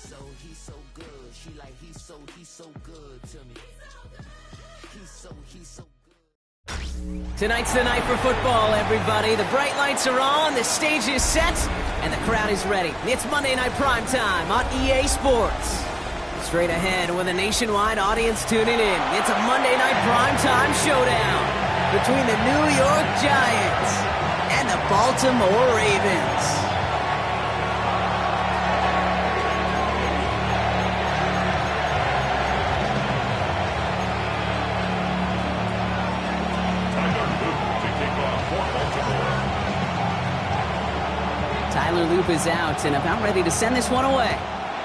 He's so good. She like he's so good to me. He's so good. Tonight's the night for football, everybody. The bright lights are on, the stage is set, and the crowd is ready. It's Monday Night Primetime on EA Sports. Straight ahead with a nationwide audience tuning in. It's a Monday Night Primetime showdown between the New York Giants and the Baltimore Ravens. Tyler Loop is out and about ready to send this one away.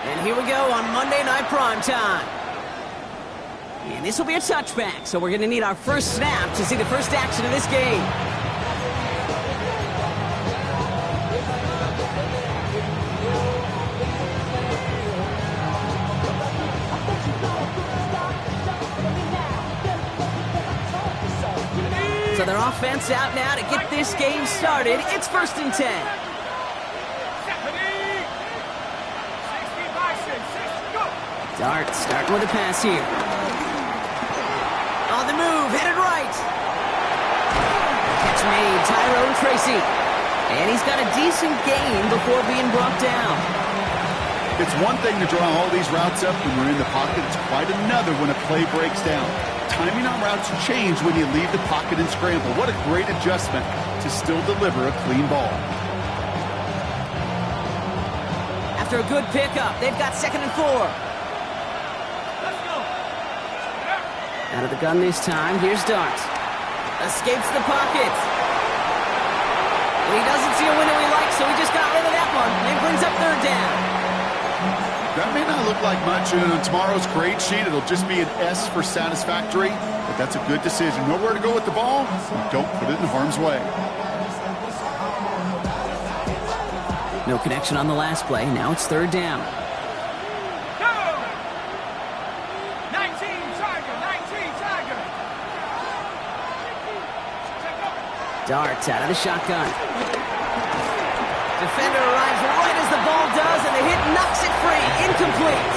And here we go on Monday Night Primetime. And this will be a touchback, so we're going to need our first snap to see the first action of this game. So their offense out now to get this game started. It's 1st and 10. Dart starting with a pass here. On the move, headed right. Catch made, Tyrone Tracy. And he's got a decent gain before being brought down. It's one thing to draw all these routes up when you're in the pocket. It's quite another when a play breaks down. Timing on routes change when you leave the pocket and scramble. What a great adjustment to still deliver a clean ball. After a good pickup, they've got 2nd and 4. Out of the gun this time, here's Dart. Escapes the pocket. And he doesn't see a window he likes, so he just got rid of that one. And brings up 3rd down. That may not look like much on tomorrow's grade sheet. It'll just be an S for satisfactory, but that's a good decision. Nowhere to go with the ball, don't put it in harm's way. No connection on the last play. Now it's 3rd down. Dart out of the shotgun. Defender arrives right as the ball does, and the hit knocks it free. Incomplete.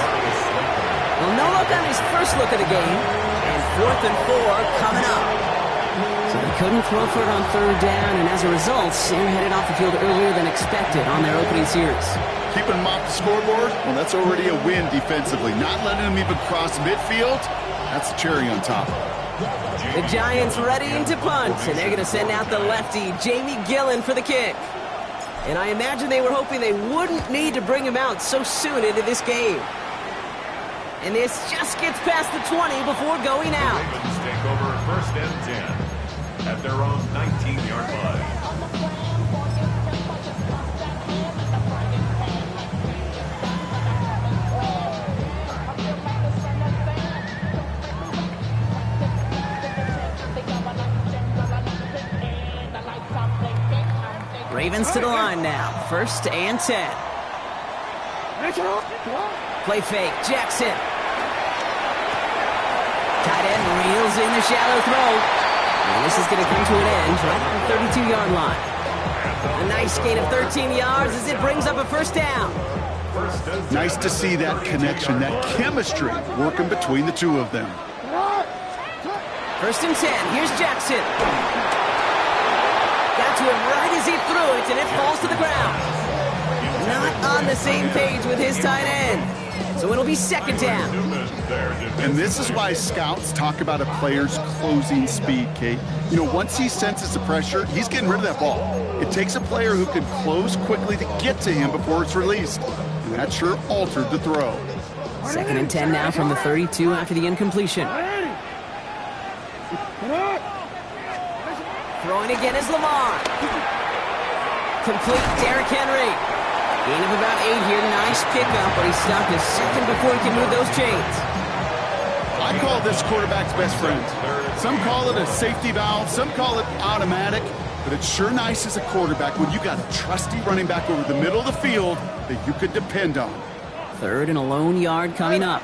Well, no look on his first look of the game, and 4th and 4 coming up. So they couldn't throw for it on 3rd down, and as a result, they're headed off the field earlier than expected on their opening series. Keeping them off the scoreboard? Well, that's already a win defensively. Not letting them even cross midfield, that's the cherry on top. The Giants readying to punt, and they're going to send out the lefty, Jamie Gillen, for the kick. And I imagine they were hoping they wouldn't need to bring him out so soon into this game. And this just gets past the 20 before going out. Ravens take over 1st and 10 at their own 19-yard line. Ravens to the line now. 1st and 10. Play fake. Jackson. Tight end reels in the shallow throw. And this is going to come to an end right on the 32-yard line. A nice gain of 13 yards as it brings up a 1st down. Nice to see that connection, that chemistry working between the two of them. 1st and 10. Here's Jackson. Got to him right as he threw it, and it falls to the ground. Not on the same page with his tight end. So it'll be 2nd down. And this is why scouts talk about a player's closing speed, Kate. You know, once he senses the pressure, he's getting rid of that ball. It takes a player who can close quickly to get to him before it's released. And that sure altered the throw. 2nd and 10 now from the 32 after the incompletion. Throwing again is Lamar. Complete, Derrick Henry. Gain of about 8 here. Nice pickup, but he stopped a second before he can move those chains. I call this quarterback's best friend. Some call it a safety valve, some call it automatic, but it's sure nice as a quarterback when you got a trusty running back over the middle of the field that you could depend on. 3rd and a lone yard coming up.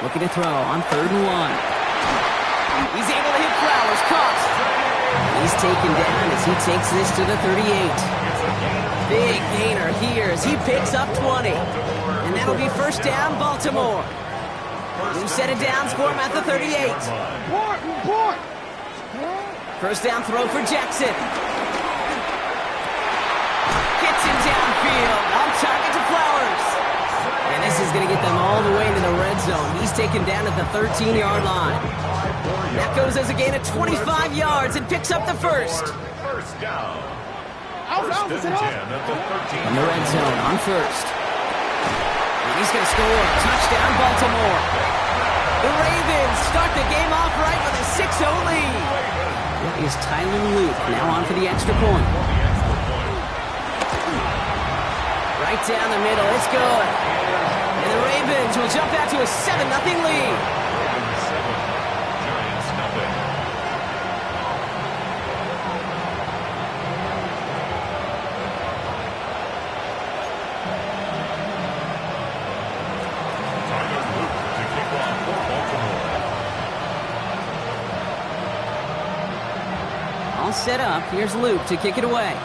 Looking to throw on 3rd and 1. He's able to hit Flowers, caught. He's taken down as he takes this to the 38. Big gainer here as he picks up 20. And that'll be first down, Baltimore. New set of downs for him at the 38. First down throw for Jackson. Gets him downfield. On target to Flowers. And this is going to get them all the way into the red zone. He's taken down at the 13-yard line. That goes as a gain of 25 yards and picks up the first. First down. First and 10 at the 13. In the red zone on first. And he's going to score. Touchdown, Baltimore. The Ravens start the game off right with a 6-0 lead. That is Tyler Luke now on for the extra point. Right down the middle. It's good. And the Ravens will jump out to a 7-0 lead. Giants nothing. Tyler Luke to kick off for Baltimore. All set up. Here's Luke to kick it away.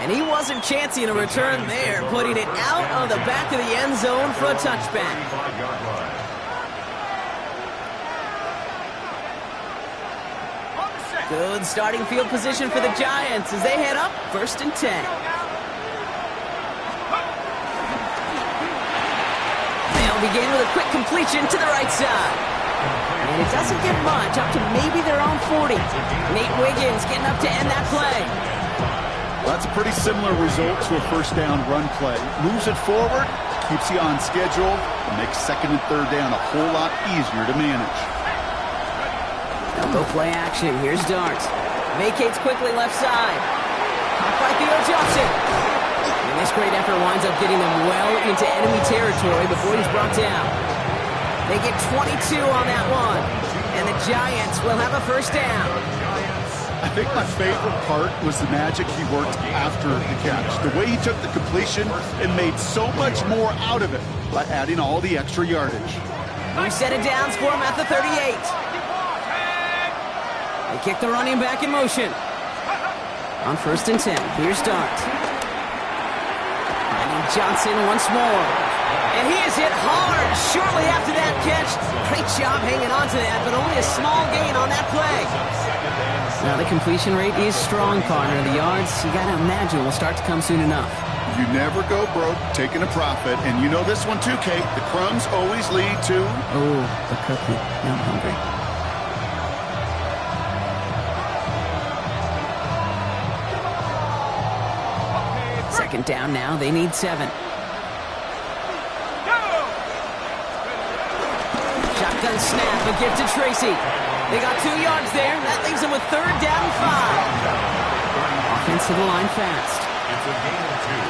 And he wasn't chancing a return there, putting it out of the back of the end zone for a touchback. 35-yard line. Good starting field position for the Giants as they head up first and 10. They'll begin with a quick completion to the right side. And it doesn't get much, up to maybe their own 40. Nate Wiggins getting up to end that play. Well, that's a pretty similar result to a first down run play. Moves it forward, keeps you on schedule, and makes second and third down a whole lot easier to manage. They'll go play action. Here's Dart. Vacates quickly left side. Caught by Theo Johnson. And this great effort winds up getting them well into enemy territory before he's brought down. They get 22 on that one. And the Giants will have a first down. I think my favorite part was the magic he worked after the catch. The way he took the completion and made so much more out of it by adding all the extra yardage. New set of downs for him at the 38. They kick the running back in motion. On first and 10, here's Dart. Finding Johnson once more. And he is hit hard shortly after that catch. Great job hanging on to that, but only a small gain on that play. Now the completion rate is strong, partner. The yards, you got to imagine, will start to come soon enough. You never go broke taking a profit, and you know this one too, Kate. The crumbs always lead to... Oh, the cookie. Now I'm hungry. Second down now. They need 7. Shotgun snap, a gift to Tracy. They got 2 yards there. That leaves them with third down and 5. Offense to the line fast. It's a gain of 2.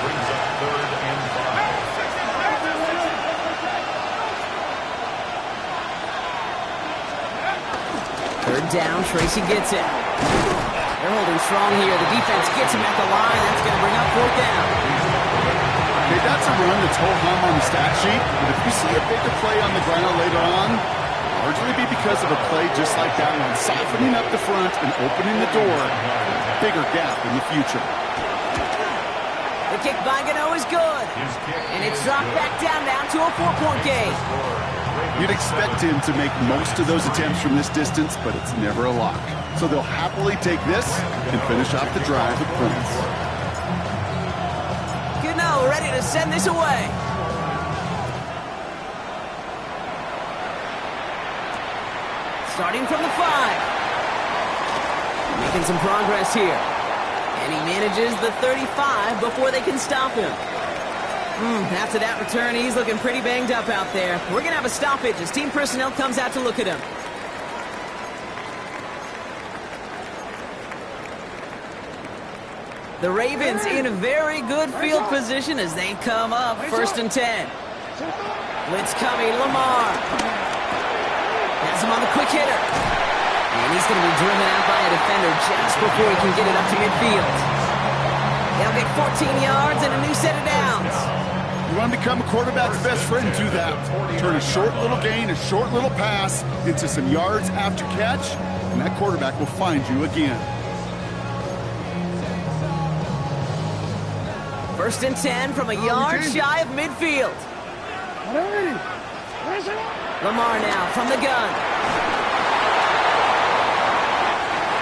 Brings up third and 5. Third down, Tracy gets it. They're holding strong here. The defense gets him at the line. That's going to bring up fourth down. Okay, that's a run that's ho-hum on the stat sheet, but if you see a bigger play on the ground later on, largely be because of a play just like that one, softening up the front and opening the door, bigger gap in the future. The kick by Gano is good, and it's dropped back down to a 4-point game. You'd expect him to make most of those attempts from this distance, but it's never a lock. So they'll happily take this and finish off the drive with points. Gano ready to send this away. Starting from the 5. Making some progress here. And he manages the 35 before they can stop him. After that return, he's looking pretty banged up out there. We're going to have a stoppage as team personnel comes out to look at him. The Ravens in a very good field position as they come up first and 10. Blitz coming, Lamar. Has him on the quick hitter. And he's going to be driven out by a defender just before he can get it up to midfield. They'll get 14 yards and a new set of downs. You want to become a quarterback's best friend, do that. Turn a short little gain, a short little pass into some yards after catch, and that quarterback will find you again. First and 10 from a yard shy of midfield. Lamar now from the gun.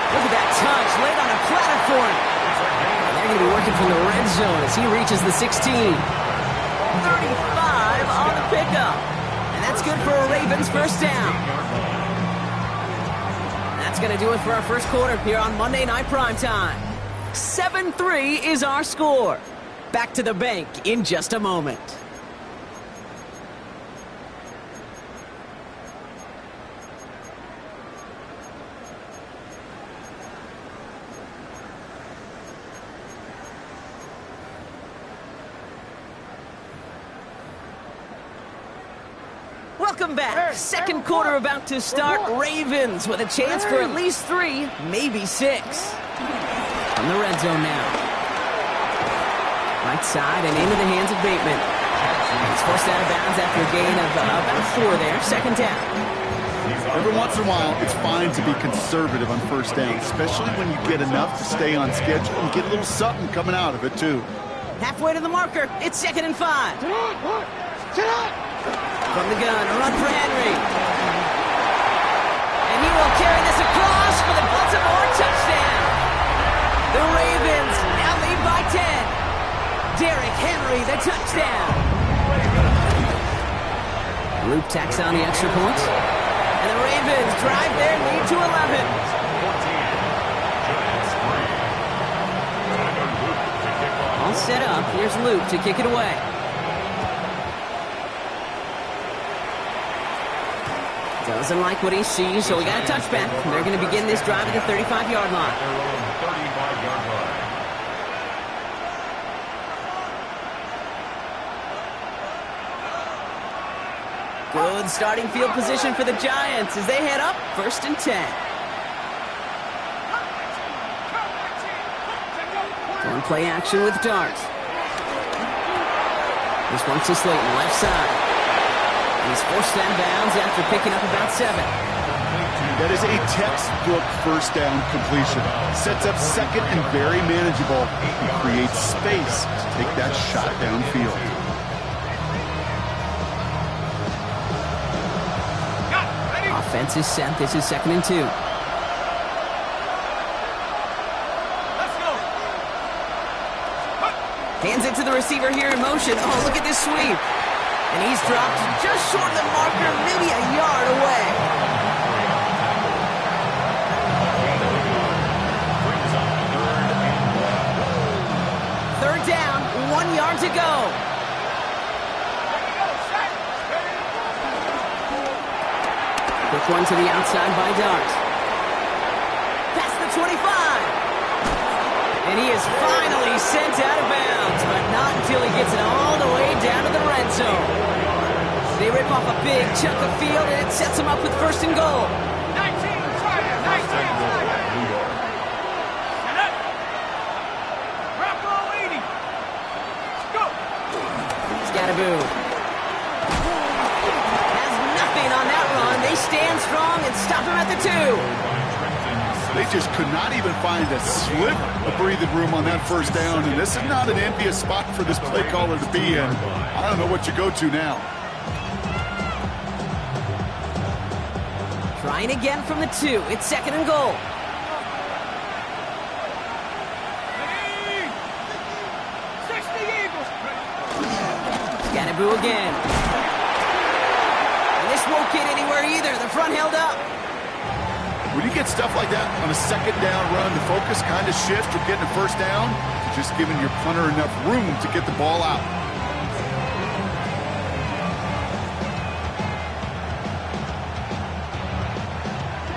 Look at that touch, laid on a platter for him. And they're going to be working from the red zone as he reaches the 16. 35 on the pickup. And that's good for a Ravens first down. That's going to do it for our first quarter here on Monday Night Primetime. 7-3 is our score. Back to the bank in just a moment. Welcome back. Second quarter about to start. Ravens with a chance for at least 3, maybe 6. From the red zone now. Right side and into the hands of Bateman. He's forced out of bounds after a gain of about 4 there. Second down. Every once in a while, it's fine to be conservative on first down, especially when you get enough to stay on schedule and get a little something coming out of it, too. Halfway to the marker. It's 2nd and 5. From the gun, a run for Henry. And he will carry this across for the Baltimore touchdown. The Ravens now lead by 10. Derrick Henry, the touchdown. Luke tacks on the extra points. And the Ravens drive their lead to 11. All set up. Here's Luke to kick it away. Doesn't like what he sees, so we got a touchback. They're going to begin this drive at the 35-yard line. Good starting field position for the Giants as they head up 1st and 10. One play action with Dart. This one's to Slayton, left side. And he's forced out of bounds after picking up about 7. That is a textbook first down completion. Sets up second and very manageable. He creates space to take that shot downfield. Offense is set. This is 2nd and 2. Hands it to the receiver here in motion. Oh, look at this sweep. And he's dropped just short of the marker, maybe a yard away. Third down, 1 yard to go. Quick one to the outside by Dart. Past the 25. And he is finally sent out of bounds, but not until he gets it all the way down to the red zone. They rip off a big chunk of field, and it sets them up with 1st and goal. 19, Scatterboo. Has nothing on that run. They stand strong and stop him at the 2. They just could not even find a sliver of breathing room on that first down, and this is not an envious spot for this play caller to be in. I don't know what you go to now. Trying again from the 2. It's 2nd and goal. Scatterboo again. And this won't get anywhere either. The front held up. When you get stuff like that on a second down run, the focus kind of shifts from getting a first down to just giving your punter enough room to get the ball out.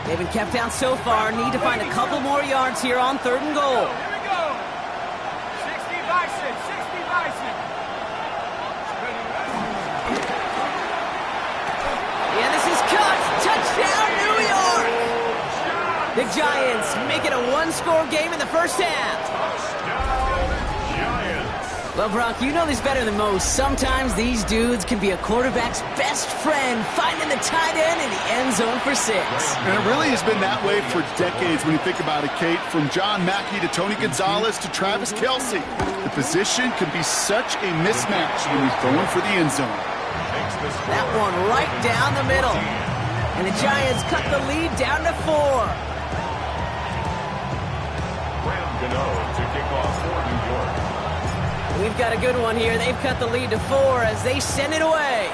They've been kept out so far. Need to find a couple more yards here on 3rd and goal. Here we go. 60 by 6. 60 by 6. Yeah, this is cut. Touchdown, New York. The Giants make it a 1-score game in the first half. Touchdown, Giants. Well, Brock, you know this better than most. Sometimes these dudes can be a quarterback's best friend, finding the tight end in the end zone for 6. And it really has been that way for decades when you think about it, Kate. From John Mackey to Tony Gonzalez to Travis Kelce. The position can be such a mismatch when you're going for the end zone. That one right down the middle. And the Giants cut the lead down to 4. To kick off for New York. We've got a good one here. They've cut the lead to 4 as they send it away.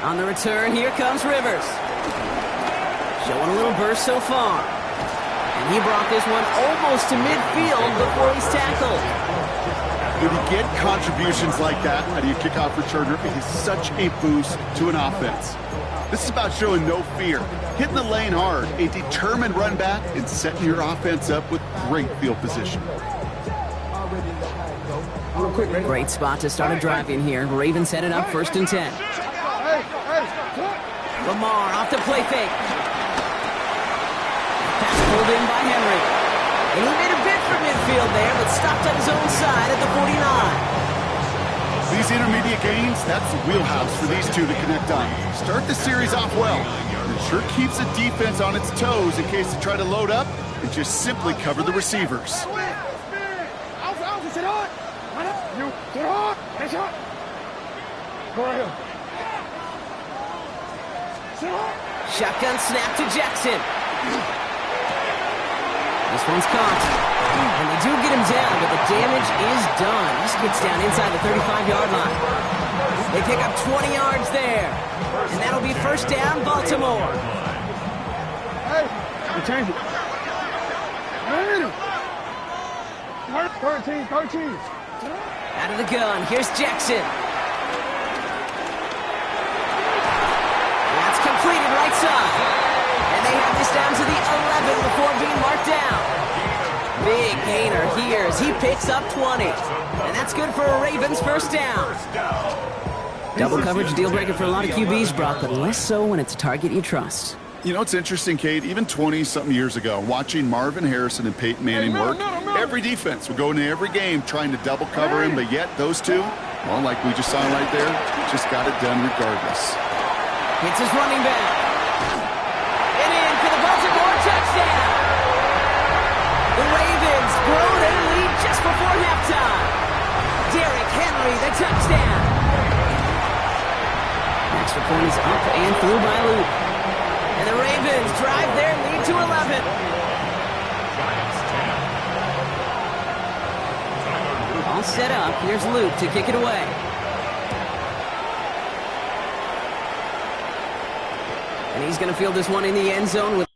On the return, here comes Rivers. Showing a little burst so far. And he brought this one almost to midfield before he's tackled. When you get contributions like that out of your kickoff returner, it is such a boost to an offense. This is about showing no fear, hitting the lane hard, a determined run back, and setting your offense up with great field position. Great spot to start a drive in here. Ravens set it up 1st and 10. Lamar off the play fake. Pass pulled in by Henry. And he made a bid for midfield there, but stopped on his own side at the 49. These intermediate gains, that's the wheelhouse for these two to connect on. Start the series off well. It sure keeps the defense on its toes in case they try to load up and just simply cover the receivers. Shotgun snap to Jackson. This one's caught. And they do get him down, but the damage is done. He just gets down inside the 35-yard line. They pick up 20 yards there. And that'll be 1st down, Baltimore. Hey, change it. 13. Out of the gun, here's Jackson. That's completed right side. And they have this down to the 11 before being marked down. Big gainer here as he picks up 20. And that's good for a Ravens 1st down. Double coverage deal breaker for a lot of QBs, Brock, but less so when it's a target you trust. You know, it's interesting, Kate, even 20-something years ago, watching Marvin Harrison and Peyton Manning work, every defense would go into every game trying to double cover him, but yet those two, well, like we just saw right there, just got it done regardless. It's his running back. And in for the Baltimore touchdown. The Ravens grow their lead just before halftime. Derrick Henry, the touchdown. Extra point is up and through by Luke. And the Ravens drive their lead to 11. All set up. Here's Luke to kick it away. And he's going to field this one in the end zone with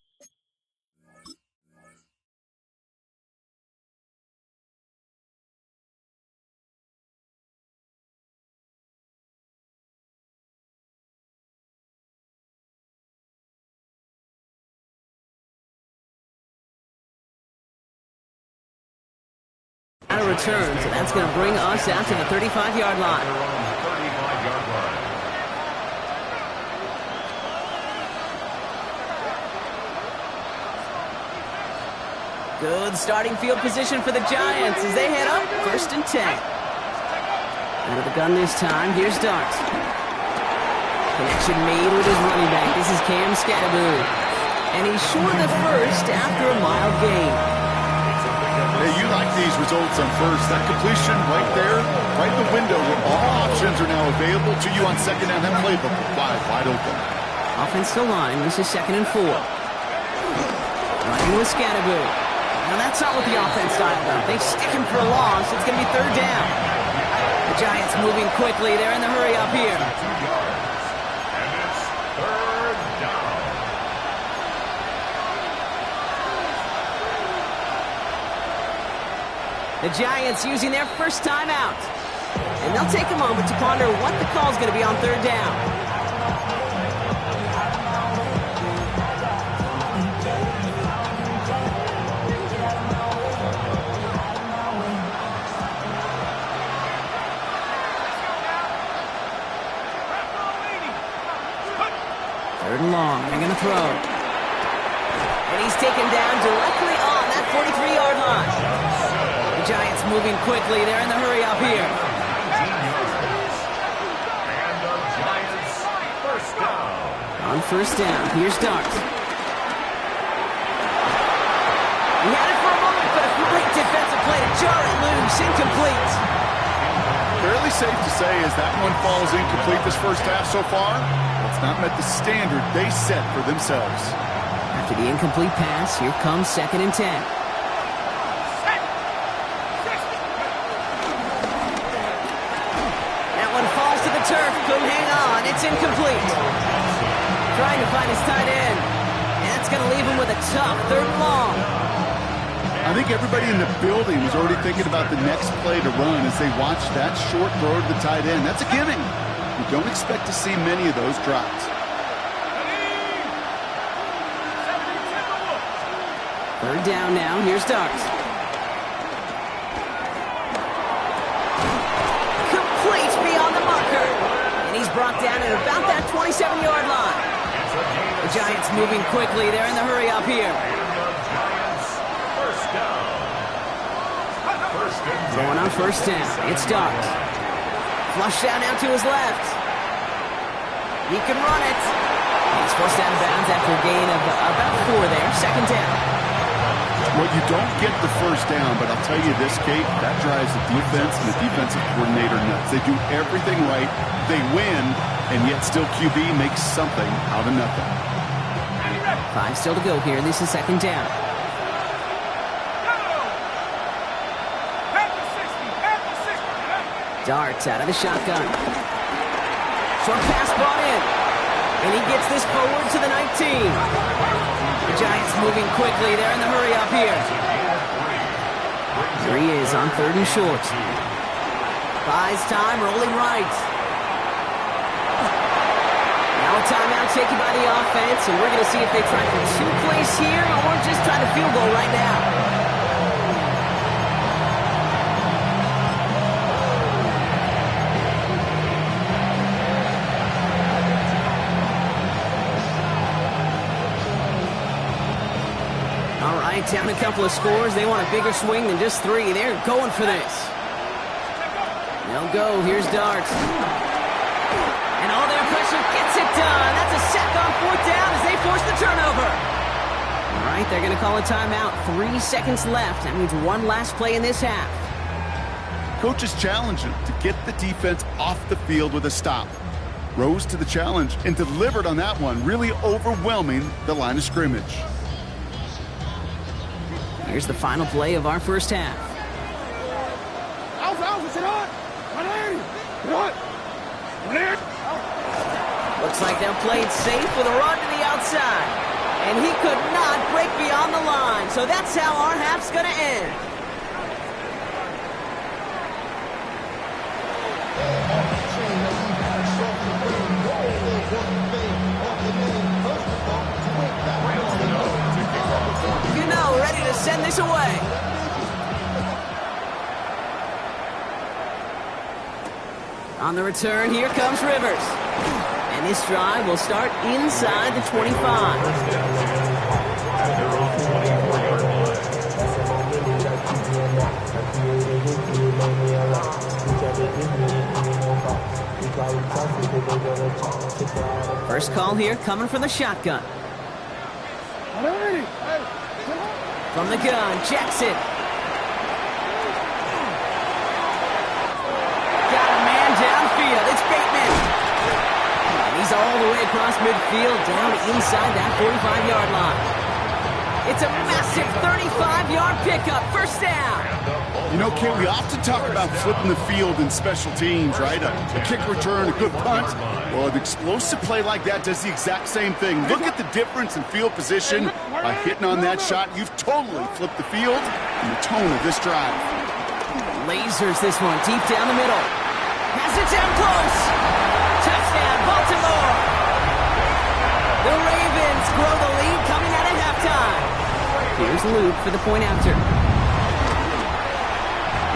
out of return, so that's going to bring us out to the 35-yard line. Good starting field position for the Giants as they head up 1st and 10. Out of the gun this time, here's Dart. Connection made with his running back. This is Cam Scatteroo. And he's short of the first after a mild gain. Hey, you like these results on 1st. That completion right there, right in the window where all options are now available to you on 2nd down. That playbook wide open. Offense to line. This is 2nd and 4. Running with Scatteroo. Now that's not what the offense dialed up. They stick him for a loss. It's going to be 3rd down. The Giants moving quickly. They're in the hurry up here. And it's 3rd down. The Giants using their first time out. And they'll take a moment to ponder what the call is going to be on 3rd down. Third and long. They're going to throw. And he's taken down directly on that 43-yard line. moving quickly. They're in the hurry up here. 19 yards. And the Giants first down. On first down, here's Dart. He had it for a moment, but a great defensive play to jar it loose. Incomplete. Fairly safe to say as that one falls incomplete this first half so far, it's not met the standard they set for themselves. After the incomplete pass, here comes 2nd and 10. That one falls to the turf. Couldn't hang on. It's incomplete. Trying to find his tight end. And that's going to leave him with a tough 3rd and long. I think everybody in the building was already thinking about the next play to run as they watched that short throw to the tight end. That's a gimme. You don't expect to see many of those drops. 3rd down now. Here's Dart. Complete beyond the marker. And he's brought down at about that 27-yard line. The Giants moving quickly. They're in the hurry up here. Going on first down. It's Dart. Flush down now to his left. He can run it. He's forced out of bounds after a gain of about 4 there. 2nd down. Well, you don't get the first down, but I'll tell you this, Kate, that drives the defense and the defensive coordinator nuts. They do everything right. They win, and yet still QB makes something out of nothing. 5 still to go here. This is 2nd down. Darts out of the shotgun. Short pass brought in. And he gets this forward to the 19. The Giants moving quickly. They're in the hurry up here. Here he is on 3rd and short. Buys time, rolling right. Now a timeout taken by the offense, and we're going to see if they try for 2 plays here or just try the field goal right now. Down a couple of scores. They want a bigger swing than just 3. They're going for this. They'll go. Here's Dart. And all their pressure gets it done. That's a sack on 4th down as they force the turnover. All right, they're going to call a timeout. 3 seconds left. That means one last play in this half. Coach is challenging to get the defense off the field with a stop. Rose to the challenge and delivered on that one, really overwhelming the line of scrimmage. Here's the final play of our first half. Looks like they'll play it safe with a run to the outside. And he could not break beyond the line. So that's how our half's going to end. Ready to send this away. On the return, here comes Rivers. And this drive will start inside the 25. First call here coming from the shotgun. From the gun, Jackson. Got a man downfield. It's Bateman. And he's all the way across midfield down inside that 45-yard line. It's a massive 35-yard pickup. First down. You know, Kate, we often talk about flipping the field in special teams, right? A kick return, a good punt. Well, an explosive play like that does the exact same thing. Look at the difference in field position. By hitting on that shot, you've totally flipped the field and the tone of this drive. Lasers this one deep down the middle. Has it down close. Touchdown, Baltimore. The Ravens grow the lead coming out at halftime. Here's Luke for the point after.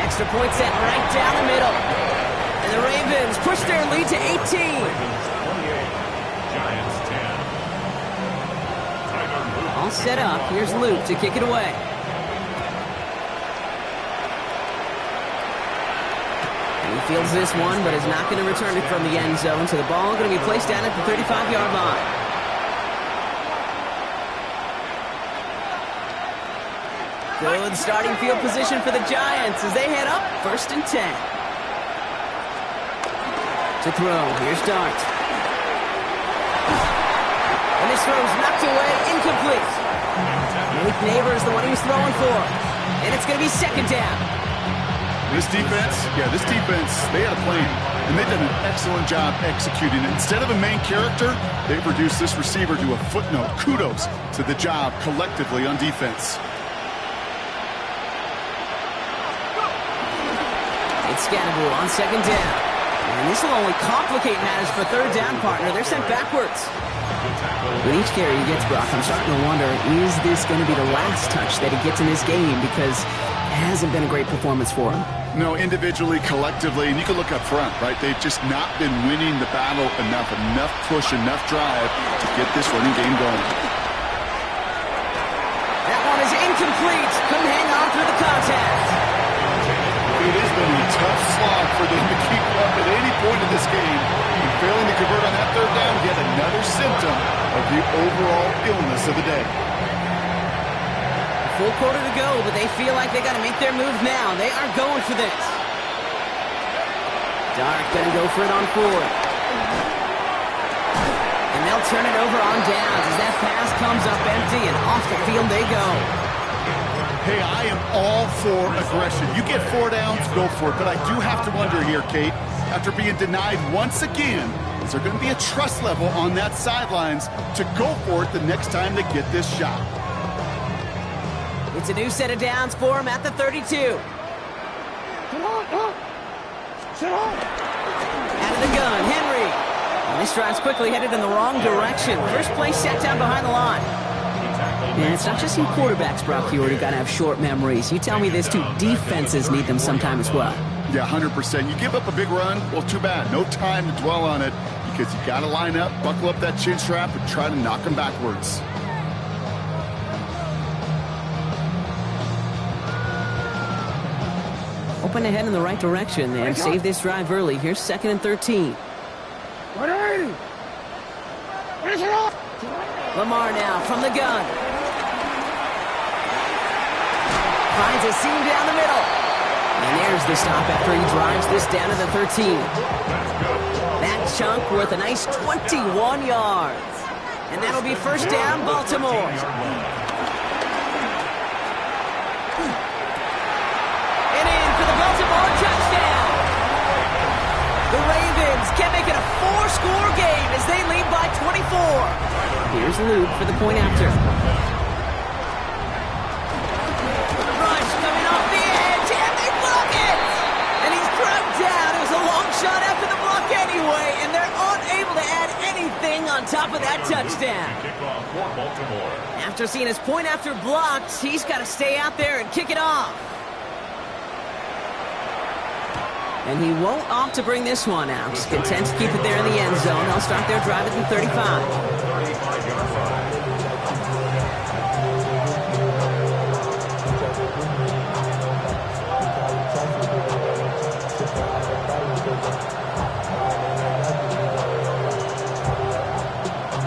Extra point set right down the middle. And the Ravens push their lead to 18. Giants 10. All set up. Here's Luke to kick it away. Fields this one, but is not going to return it from the end zone, so the ball going to be placed down at the 35-yard line. Good starting field position for the Giants as they head up 1st and 10. To throw, here's Dart. And this throw's knocked away, incomplete. Malik Neighbors, the one he was throwing for. And it's going to be 2nd down. This defense, they had a plan, and they've done an excellent job executing it. Instead of a main character, they've reduced this receiver to a footnote. Kudos to the job collectively on defense. It's Scannable on 2nd down. And this will only complicate matters for 3rd down, partner. They're sent backwards. With each carry he gets, Brock, I'm starting to wonder, is this going to be the last touch that he gets in this game? Because it hasn't been a great performance for him. No, individually, collectively, and you can look up front, right? They've just not been winning the battle enough push, enough drive to get this running game going. That one is incomplete. Couldn't hang on through the contact. It has been a tough slog for them to keep up at any point in this game. And failing to convert on that 3rd down, yet another symptom of the overall illness of the day. Full quarter to go, but they feel like they got to make their move now. They are going for this. Dark going to go for it on 4th. And they'll turn it over on downs as that pass comes up empty and off the field they go. Hey, I am all for aggression. You get 4 downs, go for it. But I do have to wonder here, Kate, after being denied once again, is there going to be a trust level on that sidelines to go for it the next time they get this shot? It's a new set of downs for him at the 32. Out of the gun, Henry. And this drive's quickly headed in the wrong direction. First play set down behind the line. And it's not just you quarterbacks, Brock Huard, who got to have short memories. You tell me this too, defenses need them sometime as well. Yeah, 100%. You give up a big run, well, too bad. No time to dwell on it because you got to line up, buckle up that chin strap, and try to knock them backwards. Open ahead in the right direction and save this drive early. Here's 2nd and 13. Lamar now from the gun. Finds a seam down the middle. And there's the stop after he drives this down to the 13. That chunk worth a nice 21 yards. And that'll be 1st down, Baltimore. And in for the Baltimore touchdown. The Ravens can make it a 4-score game as they lead by 24. Here's Luke for the point after. Rush coming off the edge, and they block it! And he's brought down. It was a long shot after the block anyway, and they're unable to add anything on top of that touchdown. After seeing his point after blocked, he's got to stay out there and kick it off. And he won't opt to bring this one out. He's content to keep it there in the end zone. They'll start their drive at the 35.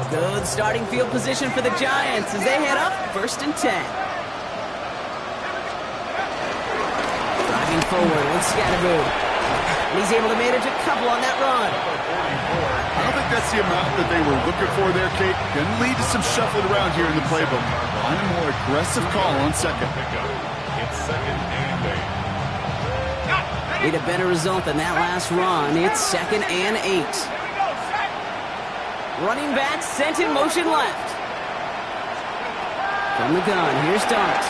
Good starting field position for the Giants as they head up 1st and 10. Driving forward with Scannable. He's able to manage a couple on that run. I don't think that's the amount that they were looking for there, Kate. Going to lead to some shuffling around here in the playbook. Find a more aggressive call on 2nd. It's 2nd and 8. Need a better result than that last run. It's 2nd and 8. Running back sent in motion left. From the gun, here's Dart.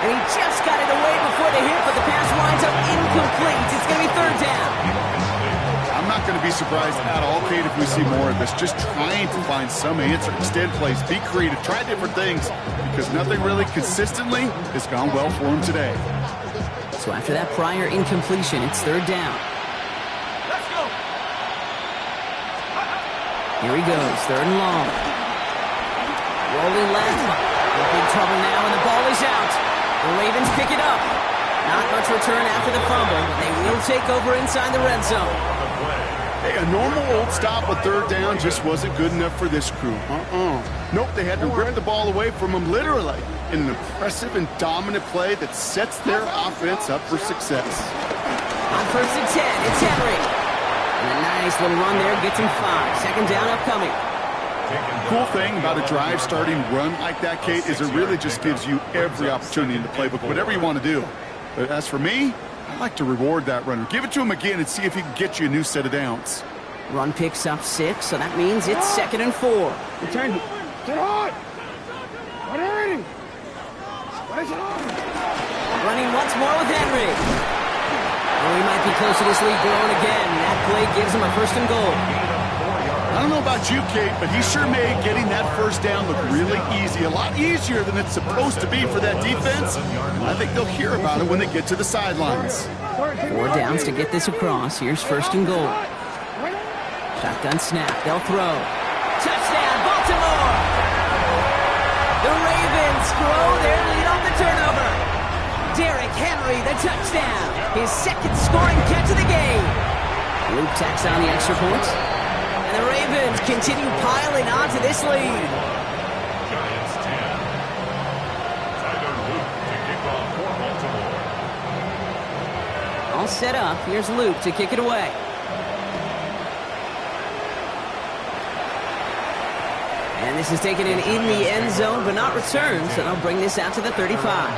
And he just got it away before the hit, but the pass winds up incomplete. It's going to be 3rd down. I'm not going to be surprised at all, Kate, if we see more of this. Just trying to find some answer, extend plays, be creative, try different things, because nothing really consistently has gone well for him today. So after that prior incompletion, it's 3rd down. Let's go. Here he goes, 3rd and long. Rolling left. In big trouble now, and the ball is out. The Ravens pick it up. Not much return after the fumble, but they will take over inside the red zone. Hey, a normal old stop with third down just wasn't good enough for this crew. Nope, they had to rip the ball away from them literally in an impressive and dominant play that sets their offense up for success. On 1st and 10, it's Henry. And a nice little run there gets him 5. Second down upcoming. Cool thing about a drive starting run like that, Kate, is it really just gives you every opportunity in the playbook, whatever you want to do. But as for me, I like to reward that runner. Give it to him again and see if he can get you a new set of downs. Run picks up 6, so that means it's 2nd and 4. Return. Get on. What are you? What is it on? Running once more with Henry. Oh, he might be close to this lead growing again. That play gives him a 1st and goal. I don't know about you, Kate, but he sure made getting that first down look really easy. A lot easier than it's supposed to be for that defense. I think they'll hear about it when they get to the sidelines. 4 downs to get this across. Here's 1st and goal. Shotgun snap. They'll throw. Touchdown, Baltimore! The Ravens grow their lead on the turnover. Derrick Henry, the touchdown. His 2nd scoring catch of the game. Luke tacks on the extra point. And the Ravens continue piling on to this lead. Giants 10. Tyler Luke to kick off for Baltimore. All set up. Here's Luke to kick it away. And this is taken in the end zone, but not returned, so they'll bring this out to the 35.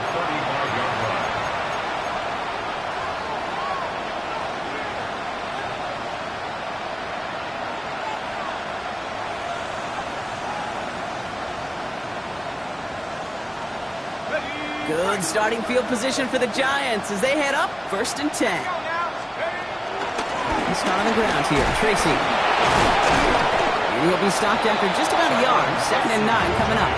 Good starting field position for the Giants as they head up 1st and 10. Let's start on the ground here. Tracy. And he'll be stopped after just about a yard. 2nd and 9 coming up.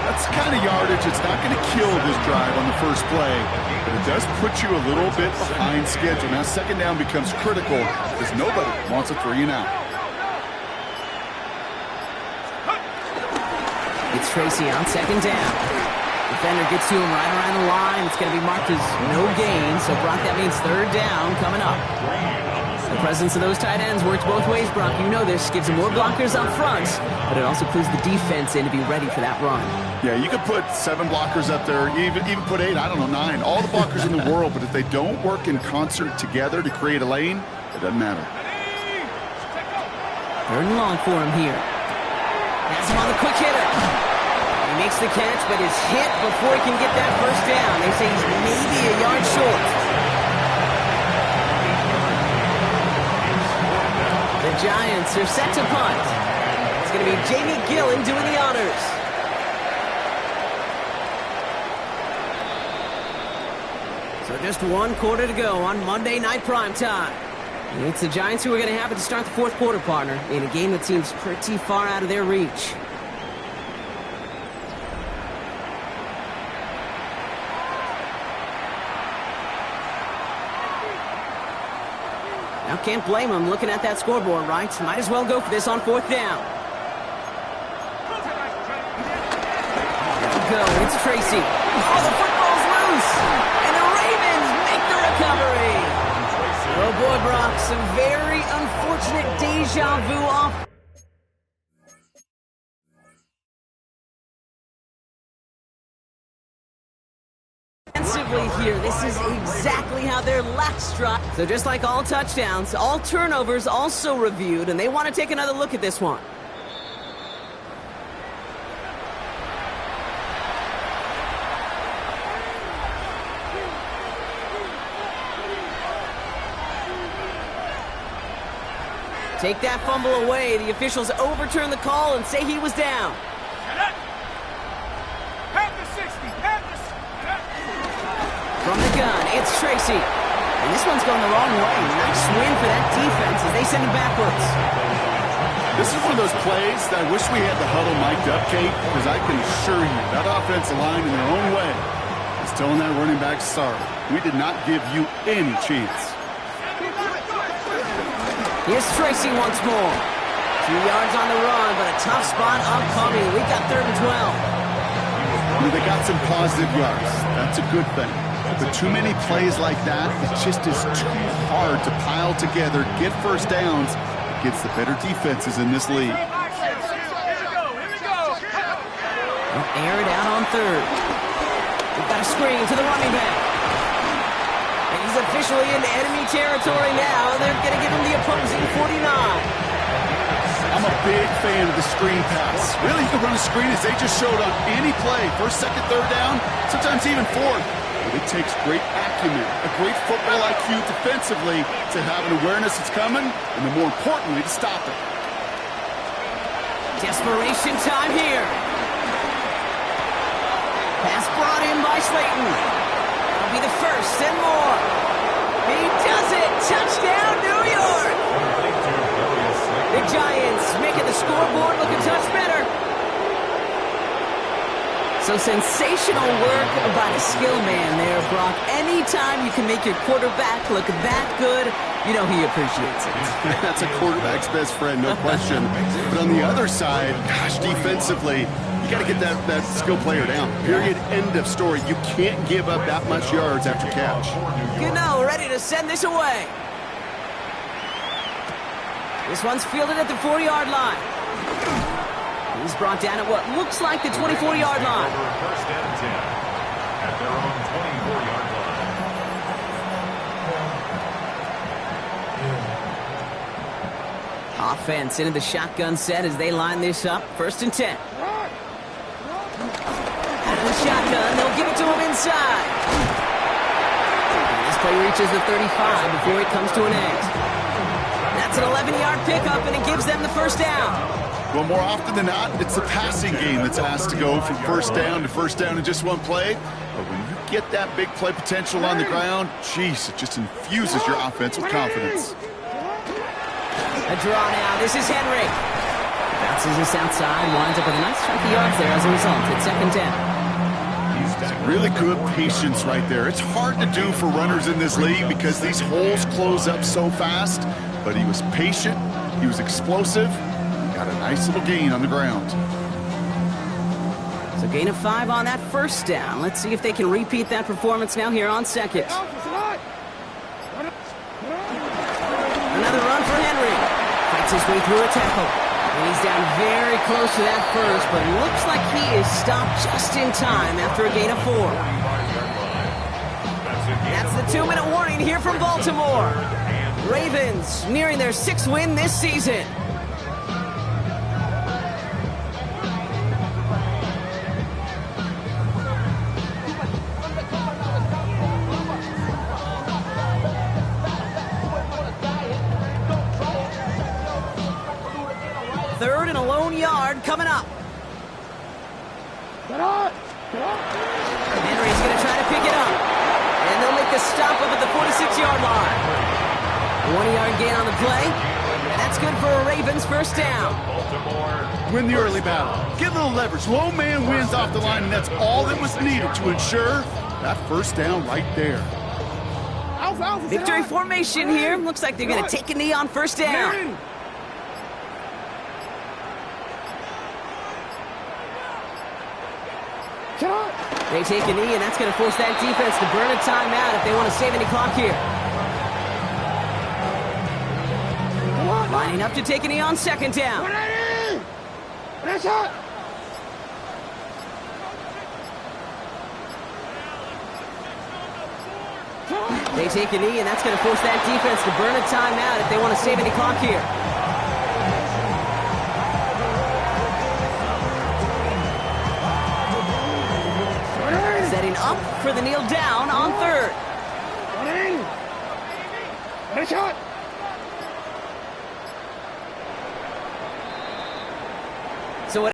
That's the kind of yardage it's not going to kill this drive on the first play, but it does put you a little bit behind schedule. Now 2nd down becomes critical because nobody wants a 3 and out. It's Tracy on 2nd down. Defender gets to him right around the line. It's going to be marked as no gain, so Brock, that means 3rd down coming up. The presence of those tight ends works both ways, Brock. You know this. Gives them more blockers up front, but it also clues the defense in to be ready for that run. Yeah, you could put 7 blockers up there, even put 8, I don't know, 9. All the blockers in the world, but if they don't work in concert together to create a lane, it doesn't matter. 3rd and long for him here. Has him on the quick hitter. He makes the catch, but is hit before he can get that 1st down. They say he's maybe a yard short. The Giants are set to punt. It's going to be Jamie Gillen doing the honors. So just 1 quarter to go on Monday Night Primetime. It's the Giants who are going to have it to start the 4th quarter, partner, in a game that seems pretty far out of their reach. Now, can't blame him looking at that scoreboard, right? Might as well go for this on 4th down. There we go. It's Tracy. Oh, the football's loose. And the Ravens make the recovery. Oh, boy, Brock. Some very unfortunate deja vu off. Here. This is exactly how their last drive. So just like all touchdowns, all turnovers also reviewed, and they want to take another look at this one. Take that fumble away. The officials overturn the call and say he was down. From the gun, it's Tracy. And this one's going the wrong way. Nice win for that defense as they send him backwards. This is one of those plays that I wish we had the huddle mic'd up, Kate, because I can assure you that offensive line in their own way is telling that running back, sorry, we did not give you any chance. Here's Tracy once more. 2 yards on the run, but a tough spot upcoming. We got 3rd and 12. They got some positive yards. That's a good thing. But too many plays like that, it just is too hard to pile together, get first downs against the better defenses in this league. They'll air it out on third. We've got a screen to the running back. And he's officially into enemy territory now. They're going to give him the opposing 49. I'm a big fan of the screen pass. Really, you can run a screen as they just showed on any play. First, second, third down, sometimes even fourth. But it takes great acumen, a great football IQ defensively to have an awareness it's coming, and then more importantly, to stop it. Desperation time here. Pass brought in by Slayton. That'll be the first and more. He does it. Touchdown, New York. The Giants making the scoreboard look a touch better. So sensational work by the skill man there, Brock. Anytime you can make your quarterback look that good, you know he appreciates it. That's a quarterback's best friend, no question. But on the other side, gosh, defensively, you got to get that skill player down. Period. End of story. You can't give up that much yards after catch. Gano ready to send this away. This one's fielded at the 40-yard line. He's brought down at what looks like the 24-yard line. First and 10 at their own 24-yard line. Offense into the shotgun set as they line this up. First and 10. Out of the shotgun, they'll give it to him inside. And this play reaches the 35 before it comes to an end. That's an 11-yard pickup, and it gives them the first down. Well, more often than not, it's the passing game that's asked to go from first down to first down in just one play. But when you get that big play potential on the ground, geez, it just infuses your offense with confidence. A draw now. This is Henry. Bounces this outside, winds up with a nice chunk of yards there as a result. It's second down. Really good patience right there. It's hard to do for runners in this league because these holes close up so fast. But he was patient, he was explosive, got a nice little gain on the ground. So gain of 5 on that first down. Let's see if they can repeat that performance now here on second. Another run for Henry. Fights his way through a tackle. And he's down very close to that first, but it looks like he is stopped just in time after a gain of 4. That's the 2-minute warning here from Baltimore. Ravens nearing their 6th win this season. Third and a lone yard coming up. Henry's going to try to pick it up. And they'll make the stop up at the 46-yard line. 1-yard gain on the play. And that's good for a Ravens first down. Win the early battle. Get a little leverage. Low man wins off the line, and that's all that was needed to ensure that first down right there. Victory formation here. Looks like they're going to take a knee on first down. They take a knee, and that's going to force that defense to burn a timeout if they want to save any clock here. Lining up to take a knee on second down. They take a knee, and that's going to force that defense to burn a timeout if they want to save any clock here. Setting up for the kneel down on third. Shot.